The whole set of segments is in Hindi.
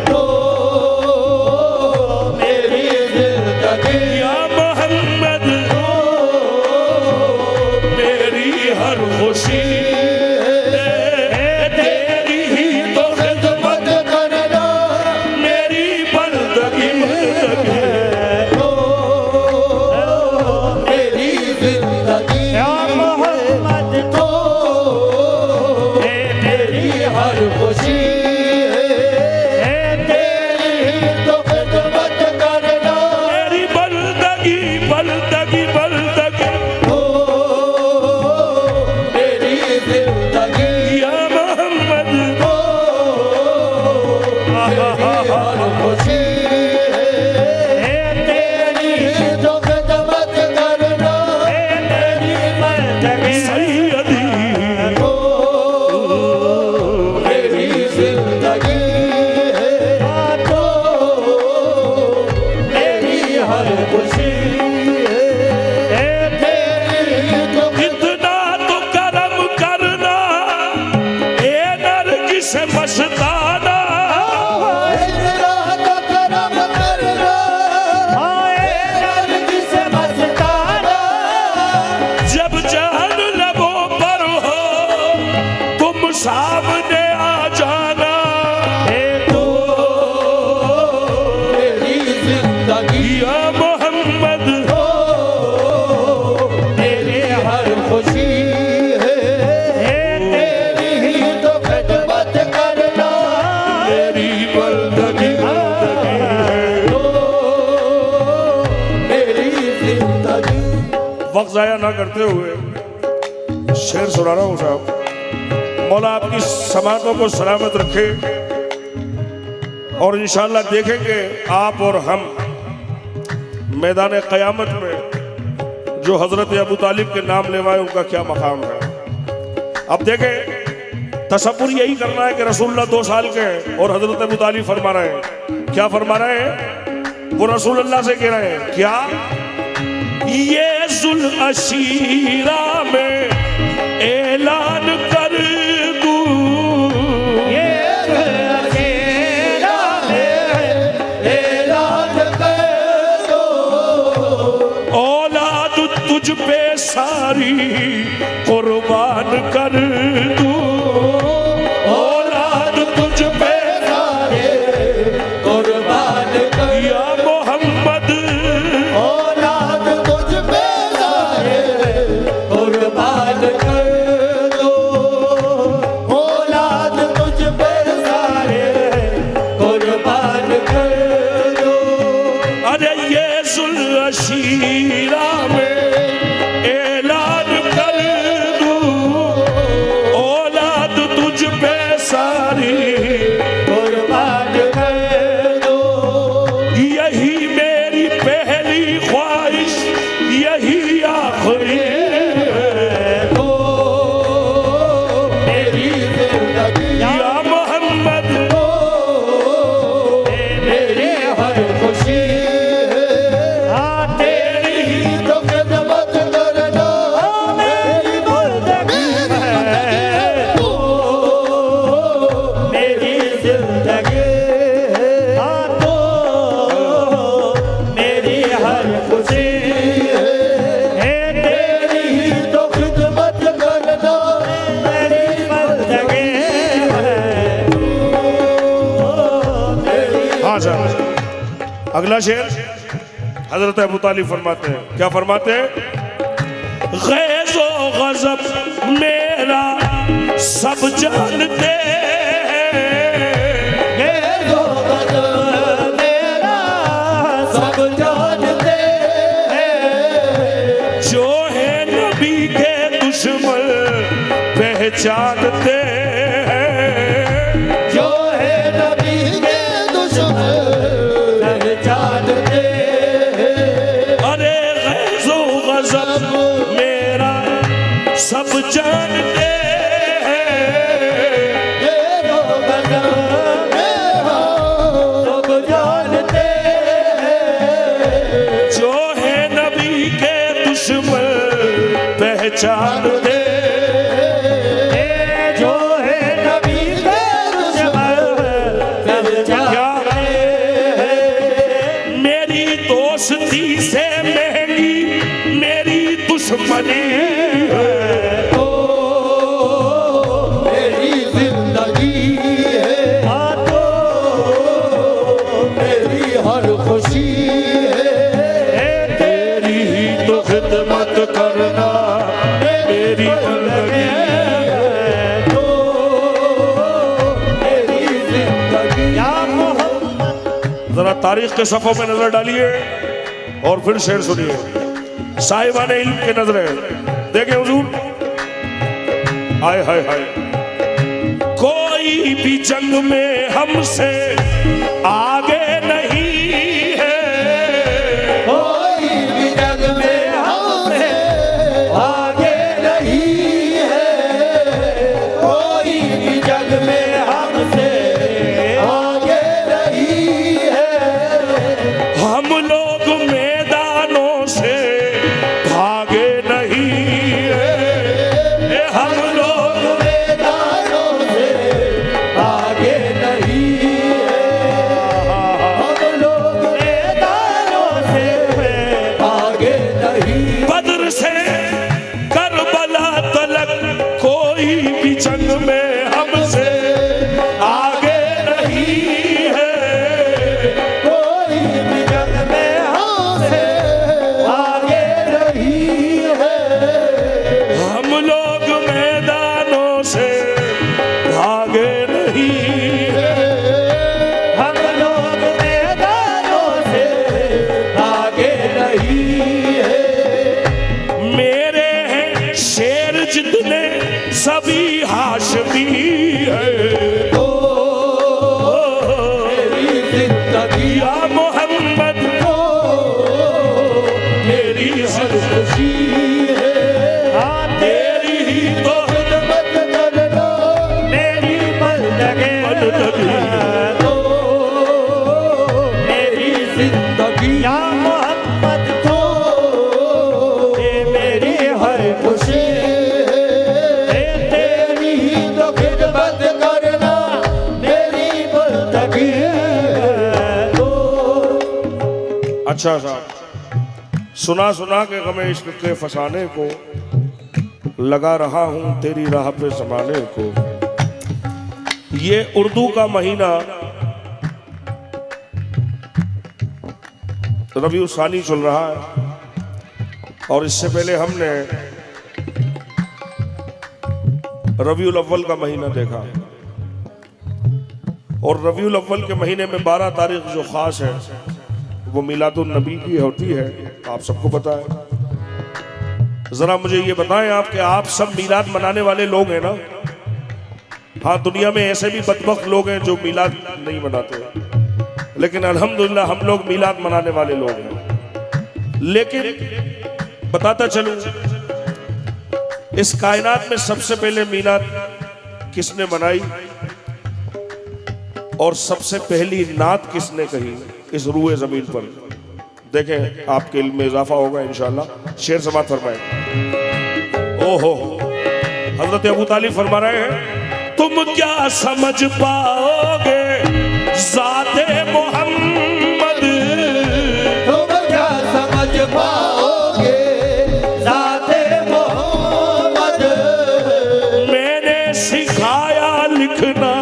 तो मेरी जिंदगी या मोहम्मद मेरी हर खुशी तेरी ही तो खिदमत करना मेरी बंदगी तो मेरी जिंदगी या मोहम्मद तो मेरी हर खुशी तेरी तो खिदमत करना मेरी बंदगी बंदगी बंदगी तो मेरी जिंदगी या मोहम्मद तो मेरी हर खुशी तेरी तो खिदमत करना मेरी बंदगी सैयदी तो मेरी जिंदगी तो मेरी हर खुशी तेरी तो इतना तो करम करना ए नरगिस मस्ताना इतना तो करम करना आए नरगिस मस्ताना जब जहन लबों पर हो तुम सामने आ जाना तो मेरी जिंदगी या मोहम्मद तो मेरी हर खुशी तेरी ही तो खिदमत करना मेरी बंदगी तो मेरी जिंदगी वक्त जाया ना करते हुए शेर सुना रहा हूँ साहब। मौला आपकी समातों को सलामत रखे और इंशाअल्लाह देखेंगे आप और हम मैदान क़यामत में जो हजरत अबू तालिब के नाम लेवाए उनका क्या मकाम है। अब देखें तसव्वुर यही करना है कि रसूलुल्लाह 2 साल के हैं और हजरत अबू तालिब फरमा रहे हैं। क्या फरमा रहे हैं? वो रसूलुल्लाह से कह रहे हैं क्या ये जुल अशीरा में ऐलान कर दूं ये अकेला ऐलान कर दो औलाद तुझ पे सारी कुर्बान कर दूं औलाद तुझ पे सारे कुर्बान कर या मोहम्मद औलाद तुझ पे सारे कुर्बान कर दो औलाद तुझ पे सारे कुर्बान कर दो अरे ये जुल अशीरा में ऐलान कर दूं औलाद तुझ पे सारी कुर्बान कर दो यही मेरी पहली ख्वाहिश यही आखिरी तो मेरी जिंदगी या मोहम्मद तो मेरी हर खुशी तेरी ही तो खिदमत करना मेरी बंदगी तो मेरी जिंदगी तो मेरी हर खुशी तेरी ही तो खिदमत करना मेरी बंदगी हाँ सर अगला शेर हजरत अबू तालिब फरमाते हैं क्या फरमाते हैं गैज़ो गज़ब मेरा सब जानते ये जो गज़ब मेरा सब जानते हैं जो है नबी के दुश्मन पहचानते जो है नबी के दुश्मन पहचानते हैं अरे गैज़ो गज़ब मेरा सब जानते ये जो गज़ब मेरा सब जानते हैं जो है नबी के दुश्मन पहचानते जो है नबी के दुश्मन तारीख के सफ़ों में नजर डालिए और फिर शेर सुनिए। साहिबान इल्म के नजरें देखें हुजूर। हाय हाय हाय। कोई भी जंग में हमसे आगे नहीं है, कोई भी जग में हमसे आगे नहीं है, कोई भी जग में हमसे आगे नहीं है। हम लोग मैदानों से भागे नहीं है, हम लोग मैदानों से आगे नहीं है, हम लोग मैदानों से आगे नहीं। बद्र से करबला तलक कोई भी जंग में हमसे आगे नहीं है, कोई भी जग में हमसे आगे नहीं है, हम लोग मैदानों से भागे नहीं है। हम लोग मैदानों से आगे नहीं है। मेरे हैं शेर जितने सभी हाशमी है, ओ मेरी जिंदगी या मोहम्मद ओ मेरी हर खुशी है, तेरी ही तो खिदमत करना मेरी बंदगी ओ मेरी जिंदगी या मोहम्मद तो ये मेरी हर खुशी है, तेरी ही तो खिदमत करना मेरी बंदगी है। तो अच्छा साहब, सुना सुना के गमे इश्क के फसाने को लगा रहा हूं तेरी राह पे जमाने को। ये उर्दू का महीना रबीउल सानी चल रहा है और इससे पहले हमने रबीउल अव्वल का महीना देखा और रबीउल अव्वल के महीने में 12 तारीख जो खास है वो मिलादुन नबी की होती है, आप सबको पता है। जरा मुझे ये बताएं आप सब मिलाद मनाने वाले लोग हैं ना? हाँ, दुनिया में ऐसे भी बदबख्त लोग हैं जो मिलाद नहीं मनाते, लेकिन अल्हम्दुलिल्लाह हम लोग मिलाद मनाने वाले लोग हैं। लेकिन बताता चलूं, इस कायनात में सबसे पहले मिलाद किसने मनाई और सबसे पहली नात किसने कही इस रूए जमीन पर? देखें, आपके इल्म में इजाफा होगा इंशाअल्लाह। शेर समात फरमाए। ओहो, हजरत अबू तालिब फरमा रहे हैं, तुम क्या समझ पाओगे ज़ाते मोहम्मद, तुम क्या समझ पाओगे ज़ाते मोहम्मद, मैंने सिखाया लिखना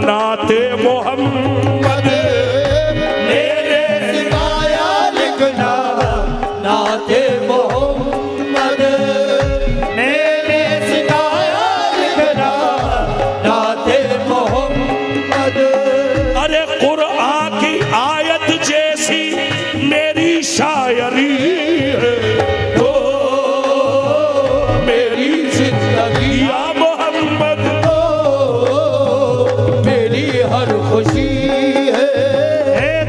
नाते मोहम्मद, मेरे सिखाया लिखना नाते मोहम्मद, मेरे सिखाया लिखना नाते मोहम्मद। अरे कुरआन की आयत जैसी मेरी शायरी है, तो मेरी जिंदगी या मोहम्मद तो मेरी हर खुशी है,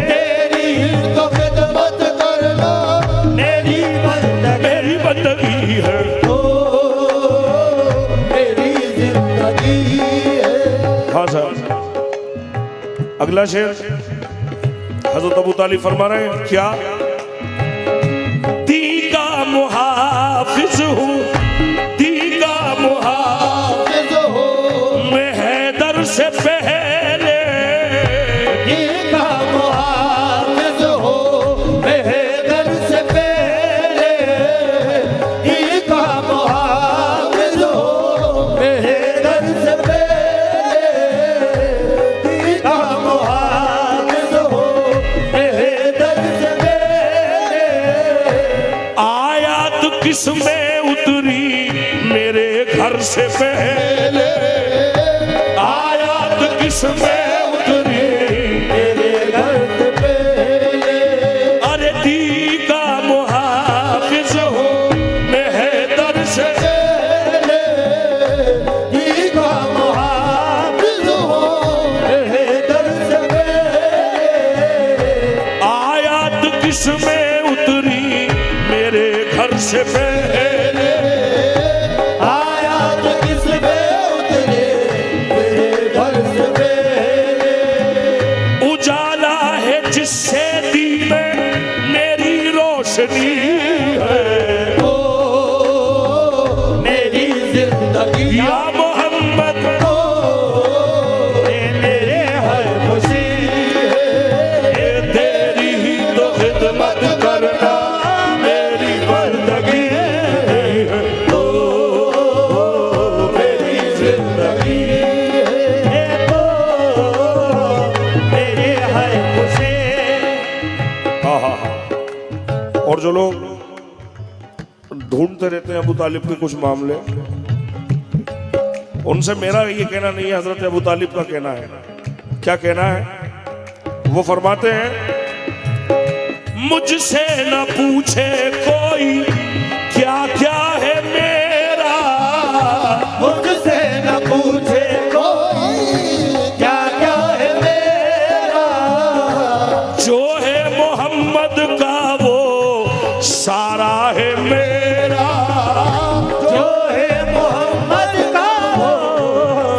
तेरी तो खिदमत करना मेरी मेरी बंदगी है। तो मेरी जिंदगी है। हाँ सर, अगला शेर हजरत अबू तालिब फरमा रहे हैं, क्या दी का मुहाफिज हूँ, दी का मुहाफिज हाफिज हो मैं हैदर से पहले, दीन का मुहाफिज हो मैं हैदर से पहले, दीन का मुहाफिज हो मैं हैदर से पहले, दीन का मुहाफिज हो मैं हैदर से पहले। आयात किस में उतरी मेरे घर से पहले, आयात किस में उतरी मेरे घर से पहले से पहले आया तो किस पे उतरे तेरे घर से पहले। उजाला है जिससे दी में मेरी रोशनी है। ओ मेरी जिंदगी या मोहम्मद ये मेरे हर खुशी ये तेरी ही तो खिदमत करना मेरी बंदगी है। ओ मेरी जिंदगी ये तो मेरे हर खुशी। और जो लोग ढूंढते रहते हैं अबू तालिब के कुछ मामले, उनसे मेरा ये कहना नहीं है, हजरत अबू तालिब का कहना है। क्या कहना है? वो फरमाते हैं मुझसे न पूछे कोई क्या क्या है मेरा, मुझसे न पूछे कोई क्या क्या है मेरा। जो है मोहम्मद का वो सारा है मेरा। जो है मोहम्मद का वो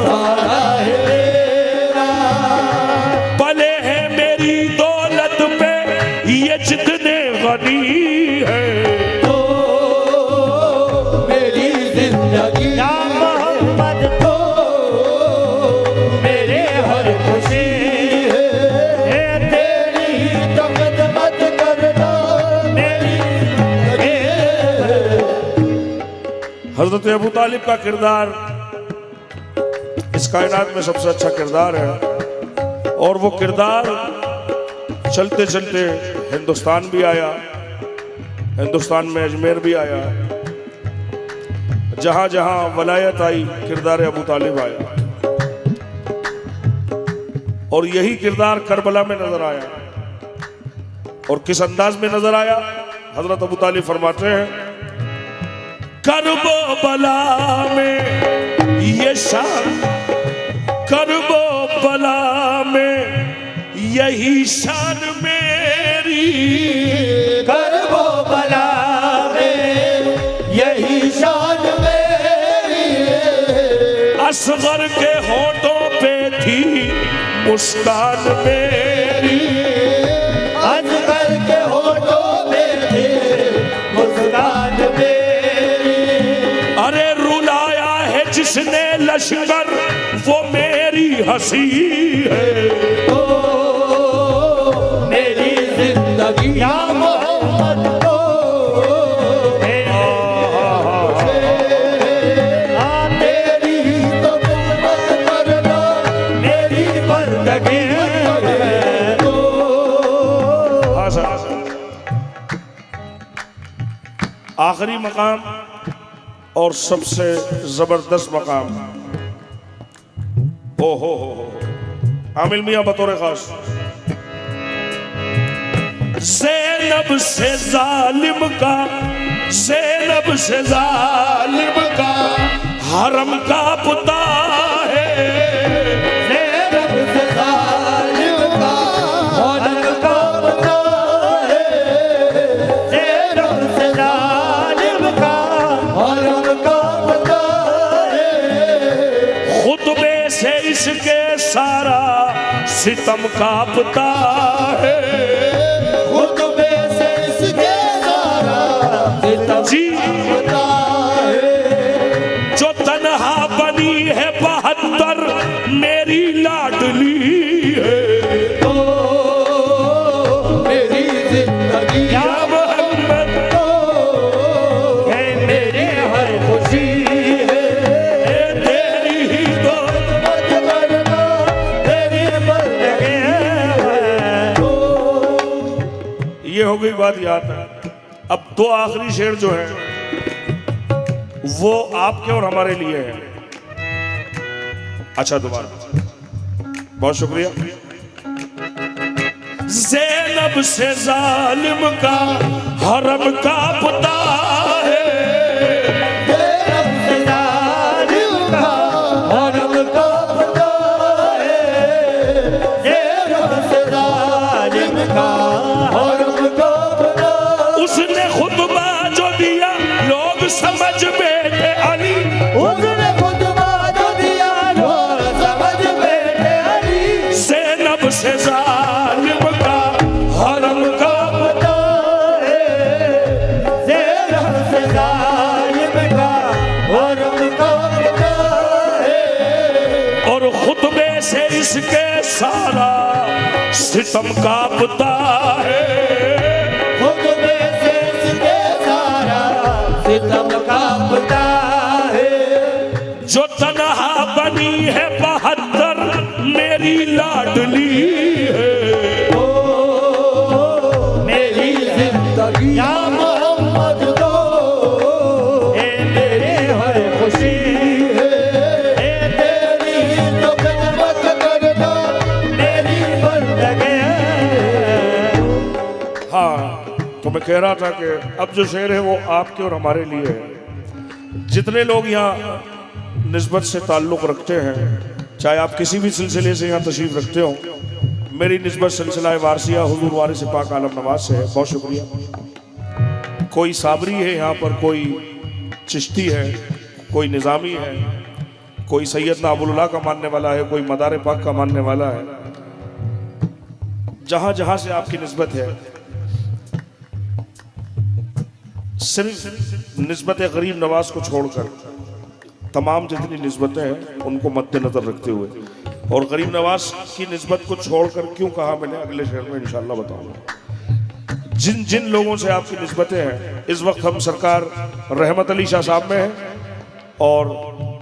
सारा है मेरा। पले है मेरी दौलत पे ये जितने गनी है। तो मेरी जिंदगी या मोहम्मद तो मेरे हर खुशी है तेरी तो खिदमत करना मेरी जिंदगी है। हजरत अबू तालिब का किरदार इस कायनात में सबसे अच्छा किरदार है। और वो किरदार चलते चलते हिंदुस्तान भी आया, हिंदुस्तान में अजमेर भी आया। जहां जहां वलायत आई किरदार अबू तालिब आया। और यही किरदार करबला में नजर आया। और किस अंदाज में नजर आया? हजरत अबू तालिब फरमाते हैं करबो बला में ये शान, करबो बला में यही शान मेरी। करबो बला में यही शान मेरी। असगर के होठों पे थी मुस्कान मेरी। अजगर के होठों में थे मुस्कान मेरी। अरे रुलाया है जिसने लश्कर वो मेरी हंसी है। ओ मेरी जिंदगी या मोहम्मद को तेरी तो खिदमत करना मेरी बंदगी है। हाँ सर। आखिरी मकाम और सबसे जबरदस्त मकाम, ओ हो आमिल मियां बतौर खास। ज़ैनब से जालिम का, ज़ैनब से जालिम का हरम का पुता है। ज़ैनब से जालिम का हरम का पुता है। ज़ैनब से जालिम का हरम का पुता है। खुतबे से इसके सारा सितम कांपता है। खुतबे से इसके सारा सितम जी कांपता है। जो तन्हा बनी है 72 मेरी लाडली है। तो मेरी जिंदगी या मोहम्मद तो है मेरे हर खुशी है। तेरी ही तो खिदमत करना तेरी बंदगी है। तो ये हो गई बात याद है। अब दो आखिरी शेर जो है वो आपके और हमारे लिए है। अच्छा दोबारा बहुत शुक्रिया। ज़ैनब से जालिम का हरम का पुता है। ज़ैनब से जालिम का हरम का पुता है। ज़ैनब से जालिम का हरम का पुता है। उसने खुतबा जो दिया से जालिम का हरम का पता है, ज़ेहर से जालिम का हरम का पता है। और खुतबे से इसके सारा सितम कांपता है। खुतबे से इसके सारा सितम कांपता है। जो तन्हा बनी है 72 मेरी लाडली है। ओ मेरी जिंदगी या मोहम्मद दो, ए मेरी हर खुशी है, ए तेरी तो खिदमत करना मेरी बंदगी है। हाँ, तो मैं कह रहा था कि अब जो शेर है वो आपके और हमारे लिए है। जितने लोग यहाँ निस्बत से ताल्लुक़ रखते हैं, चाहे आप किसी भी सिलसिले से यहाँ तशरीफ़ रखते हो, मेरी निस्बत सिलसिला वारसिया हुजूर वारिस पाक आलम नवाज से है। बहुत शुक्रिया। कोई साबरी है यहाँ पर, कोई चिश्ती है, कोई निज़ामी है, कोई सैयदना अबुल्ला का मानने वाला है, कोई मदार पाक का मानने वाला है। जहाँ जहाँ से आपकी निस्बत है, सिर्फ निस्बत गरीब नवाज को छोड़कर तमाम जितनी निस्बतें हैं उनको मद्देनजर रखते हुए, और गरीब नवाज की निस्बत को छोड़कर क्यों कहा मैंने अगले शेर में इंशाल्लाह बताऊंगा। जिन जिन लोगों से आपकी निस्बतें हैं, इस वक्त हम सरकार रहमत अली शाह साहब में हैं और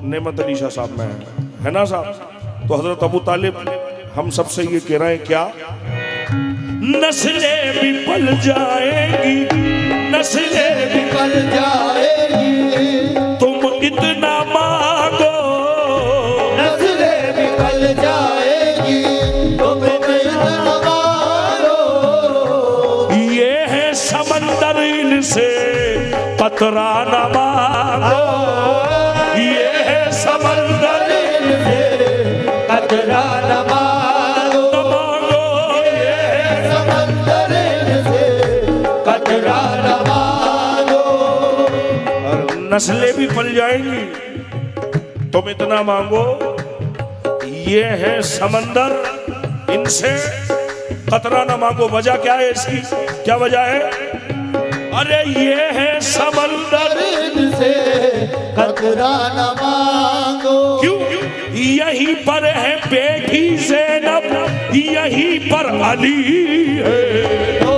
नेमत अली शाह साहब में हैं, है ना साहब? तो हजरत अबू तालिब हम सबसे ये कह रहे हैं, क्या नस्लें भी पल जाएंगी, नस्लें भी निकल जाएगी, तुम इतना मांगो, नस्लें निकल जाएगी, तुम इतना मारो। ये है समंदर इनसे कतरा न मांगो, ये है समंदर इनसे कतरा न मारो, न मांगो, ये है समंदर इनसे कतरा न मारो। और नस्लें भी पल जाएंगी, तुम इतना मांगो, ये है समंदर इनसे कतरा न मांगो। वजह क्या है इसकी, क्या वजह है? अरे ये है समंदर इनसे कतरा न मांगो। क्यों? यहीं पर है बेटी ज़ैनब, यहीं पर अली है। ओ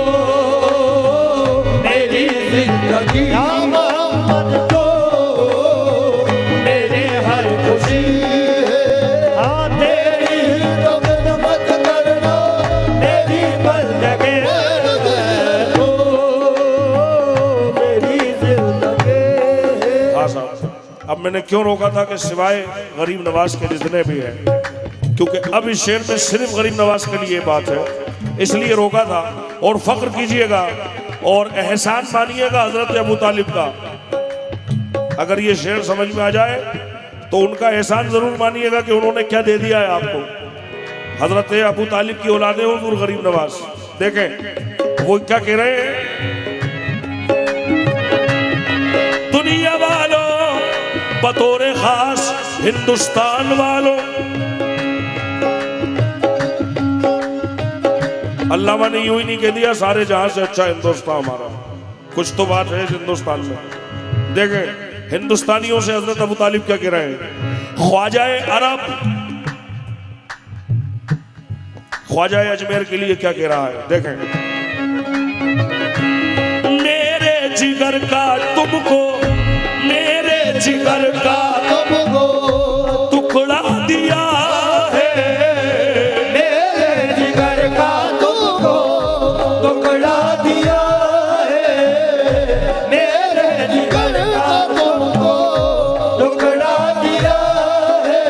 मेरी जिंदगी या मोहम्मद दो, मेरे हर खुशी है, हाँ तेरी तो खिदमत करना मेरी बंदगी है। ओ मेरी जिंदगी है। हाँ साहब, अब मैंने क्यों रोका था कि सिवाय गरीब नवाज के जितने भी हैं, क्योंकि अब इस शेर में सिर्फ गरीब नवाज के लिए बात है, इसलिए रोका था। और फख्र कीजिएगा और एहसान मानिएगा हजरत अबू तालिब का। अगर ये शेर समझ में आ जाए तो उनका एहसान जरूर मानिएगा कि उन्होंने क्या दे दिया है आपको। हजरत अबू तालिब की औलादे हुजूर गरीब नवाज, देखें वो क्या कह रहे हैं। दुनिया वालों, बतौर खास हिंदुस्तान वालों, अल्लाह ने यूं ही नहीं कह दिया सारे जहां से अच्छा हिंदुस्तान हमारा, कुछ तो बात है हिंदुस्तान में। देखें हिंदुस्तानियों से हजरत अबू तालिब क्या कह रहे हैं। ख्वाजाए अरब, ख्वाजाए अजमेर के लिए क्या कह रहा है, देखें। मेरे जिगर का तुमको, मेरे जिगर का तुमको टुकड़ा दिया है, मेरे जिगर का तुमको टुकड़ा दिया है, मेरे जिगर का तुमको टुकड़ा दिया है।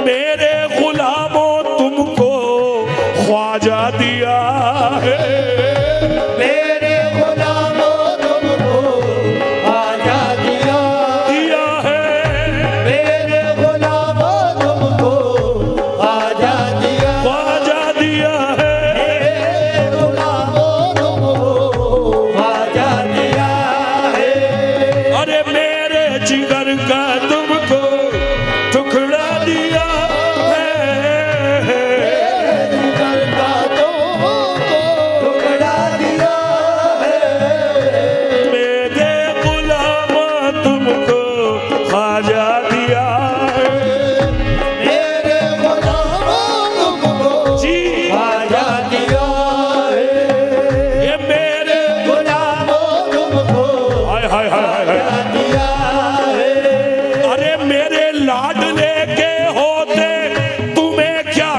मेरे गुलामों तुमको ख्वाजा दिया है, मेरे गुलामों तुमको ख्वाजा दिया है। मेरे गुलामों तुमको ख्वाजा दिया है। मेरे गुलामों तुमको ख्वाजा दिया है। अरे मेरे जिगर का तुमको टुकड़ा दिया है,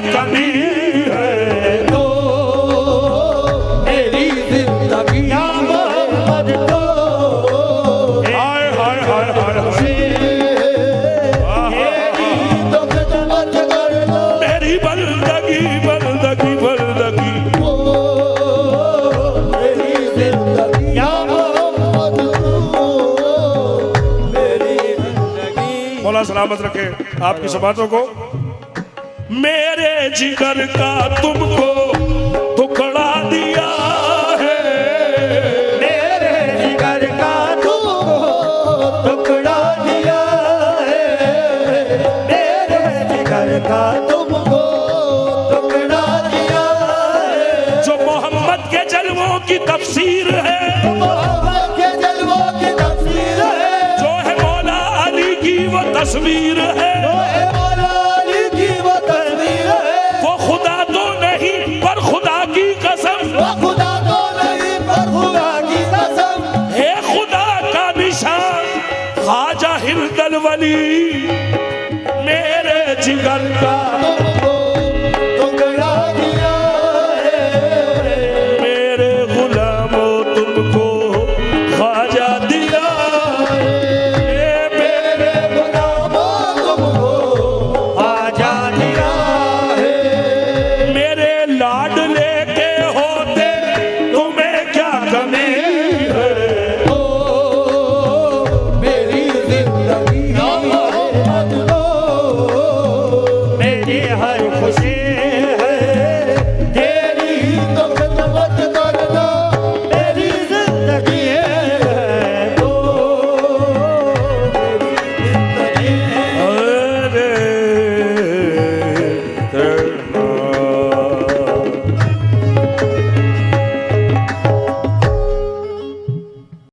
कमी है तो मेरी जिंदगी या मोहम्मद तो हाय हाय हाय हाय तो खिदमत कर लो मेरी बंदगी बंदगी बंदगी मेरी जिंदगी या मोहम्मद तो मेरी जिंदगी। मौला सलामत रखे आपकी समातों को। मेरे जिगर का तुमको टुकड़ा दिया है मेरे जिगर का तुमको टुकड़ा दिया है मेरे जिगर का तुमको टुकड़ा दिया है जो मोहम्मद के जलवों की तफसीर है मोहम्मद के जलवों की तफसीर है जो है मौला अली की वो तस्वीर है ओए मौला अली की वो तस्वीर है वो खुदा तो नहीं पर खुदा की कसम वो खुदा तो नहीं पर खुदा की कसम है खुदा का निशान ख्वाजा हिरदल वली मेरे जिगर का